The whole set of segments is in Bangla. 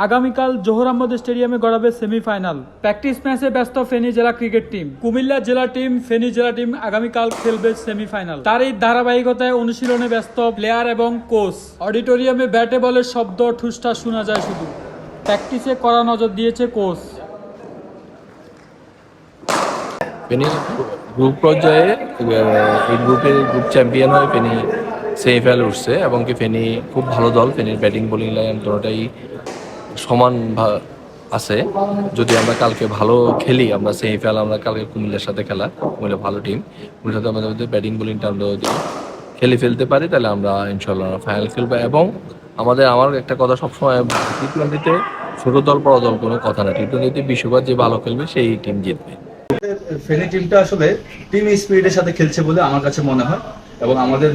আগামীকাল জোহর আহমদ স্টেডিয়ামে গড়াবে সেমিফাইনাল। প্র্যাকটিস ম্যাচে ব্যস্ত ফেনী জেলা ক্রিকেট টিম। কুমিল্লা জেলা টিম, ফেনী জেলা টিম আগামীকাল খেলবে সেমিফাইনাল। তারই ধারাবাহিকতায় অনুশীলনে ব্যস্ত প্লেয়ার এবং কোচ। অডিটোরিয়ামে ব্যাটে বলের শব্দ ঠুসঠাস শোনা যায় শুধু। প্র্যাকটিসে কড়া নজর দিয়েছে কোচ। ফেনী গ্রুপ পর্যায়ে এই গ্রুপ চ্যাম্পিয়ন হয়ে ফেনী সেমিফাইনাল উঠছে এবং কি ফেনী খুব ভালো দল। ফেনীর ব্যাটিং বোলিং লাইন দুটোটাই সমান আছে। যদি আমরা কালকে ভালো খেলি, আমরা সেমিফাইনাল আমরা কালকে কুমিল্লার সাথে খেলা, কুমিল্লা ভালো টিম, কুমিল্লার সাথে আমাদের ব্যাটিং বোলিংটা আমরা যদি খেলে ফেলতে পারি তাহলে আমরা ইনশাল্লাহ ফাইনাল খেলবো। এবং আমার একটা কথা সবসময়, টি-20-তে ছোট দল বড় দল কোনো কথা না, টি-20-তে বিশ্বকাপ যে ভালো খেলবে সেই টিম জিতবে। ফেনী টিমটা আসলে টিম স্পিরিটের সাথে খেলছে বলে আমার কাছে মনে হয়, এবং আমাদের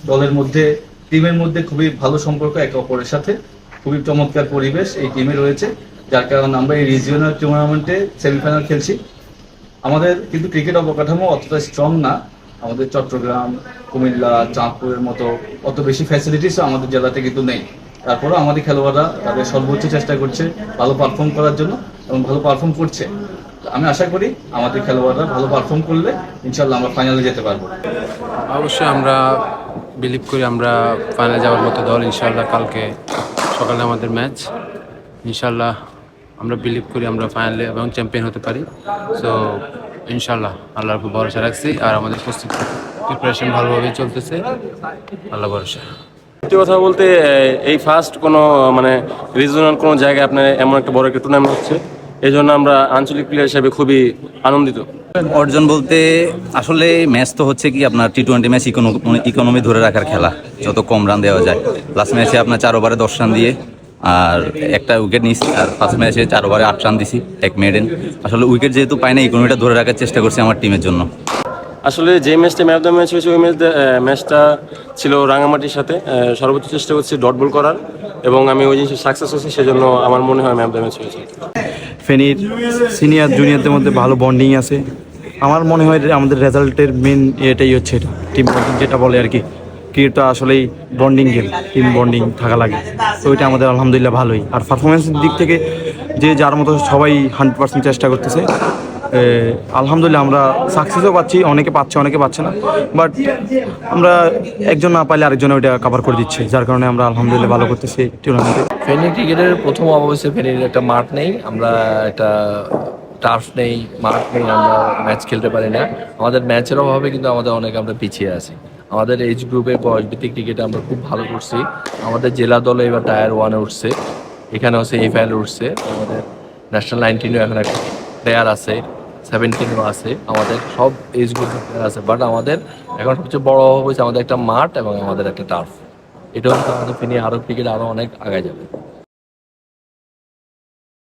দলের মধ্যে টিমের মধ্যে খুবই ভালো সম্পর্ক একে অপরের সাথে, খুবই চমৎকার পরিবেশ এই টিমে রয়েছে, যার কারণে আমরা এই রিজিওনাল টুর্নামেন্টে সেমিফাইনাল খেলছি। আমাদের কিন্তু ক্রিকেট অবকাঠামো অতটা স্ট্রং না, আমাদের চট্টগ্রাম, কুমিল্লা, চাঁদপুরের মতো অত বেশি ফ্যাসিলিটিসও আমাদের জেলাতে কিন্তু নেই। তারপরেও আমাদের খেলোয়াড়রা তাদের সর্বোচ্চ চেষ্টা করছে ভালো পারফর্ম করার জন্য, এবং ভালো পারফর্ম করছে। আমি আশা করি আমাদের খেলোয়াড়রা ভালো পারফর্ম করলে ইনশাল্লাহ আমরা ফাইনালে যেতে পারবো। অবশ্যই আমরা বিলিভ করি আমরা ফাইনালে যাওয়ার মতো দল। ইনশাল্লাহ কালকে সকালে আমাদের ম্যাচ, ইনশাল্লাহ আমরা বিলিভ করি আমরা ফাইনালে এবং চ্যাম্পিয়ন হতে পারি। সো ইনশাল্লাহ আল্লাহর উপর ভরসা রাখছি, আর আমাদের প্রিপারেশন ভালোভাবে চলতেছে, আল্লাহ ভরসা। সত্যি কথা বলতে এই ফার্স্ট কোনো রিজনাল কোনো জায়গায় আপনার এমন একটা বড় একটা টুর্নামেন্ট হচ্ছে, এই জন্য আমরা আঞ্চলিক প্লেয়ার হিসেবে খুবই আনন্দিত। অর্জন বলতে আসলে ম্যাচ তো হচ্ছে কি আপনার টি-20 ম্যাচ ইকোনমি ধরে রাখার খেলা, যত কম রান দেওয়া যায়। লাস্ট ম্যাচে আপনার 4 ওভারে 10 রান দিয়ে আর একটা উইকেট নিয়েছি, আর ফার্স্ট ম্যাচে 4 ওভারে 8 রান দিছি, এক মেডেন। আসলে উইকেট যেহেতু পাই না, ইকোনমিটা ধরে রাখার চেষ্টা করছি আমার টিমের জন্য। আসলে যে ম্যাচটা ম্যাচ অফ দ্য ম্যাচ হয়েছে, ওই ম্যাচটা ছিল রাঙামাটির সাথে। সর্বোচ্চ চেষ্টা করছি ডট বল করার, এবং আমি ওই জিনিসে সাকসেস হয়েছি, সেজন্য আমার মনে হয় ম্যাচ অফ দ্য ম্যাচ হয়েছে। ফেনীর সিনিয়র জুনিয়রদের মধ্যে ভালো বন্ডিং আছে। আমার মনে হয় আমাদের রেজাল্টের মেন এটাই হচ্ছে এটা, টিম বন্ডিং যেটা বলে আর কি। ক্রিকেট তো আসলেই বন্ডিং গেম, টিম বন্ডিং থাকা লাগে, তো ওইটা আমাদের আলহামদুলিল্লাহ ভালোই। আর পারফরমেন্সের দিক থেকে যে যার মতো সবাই 100% চেষ্টা করতেছে। আলহামদুলিল্লাহ আমরা সাকসেসও পাচ্ছি, অনেকে পাচ্ছে অনেকে পাচ্ছে না, বাট আমরা একজন না পাইলে আরেকজন ওইটা কভার করে দিচ্ছে, যার কারণে আমরা আলহামদুলিল্লাহ ভালো করতেছি টুর্নামেন্টে। ফেনী ক্রিকেটের প্রথম অবশ্যই ফেনীর একটা মাঠ নেই, আমরা একটা টার্ফ নেই, মাঠ নেই, আমরা ম্যাচ খেলতে পারি না। আমাদের ম্যাচের অভাবে কিন্তু আমরা পিছিয়ে আছি। আমাদের এজ গ্রুপের বয়সভিত্তিক ক্রিকেটে আমরা খুব ভালো করছি। আমাদের জেলা দলে এবার টায়ার 1-এ উঠছে, এখানেও সেমিফাইনালে উঠছে। আমাদের ন্যাশনাল 19-এও এখন একটা প্লেয়ার আছে, 17-এও আছে, আমাদের সব এজ গ্রুপের প্লেয়ার আছে। বাট আমাদের এখন সবচেয়ে বড় অভাব হয়েছে আমাদের একটা মাঠ এবং আমাদের একটা টার্ফ। এটা হচ্ছে আমাদের ফেনী আরও ক্রিকেট আরও অনেক আগে যাবে।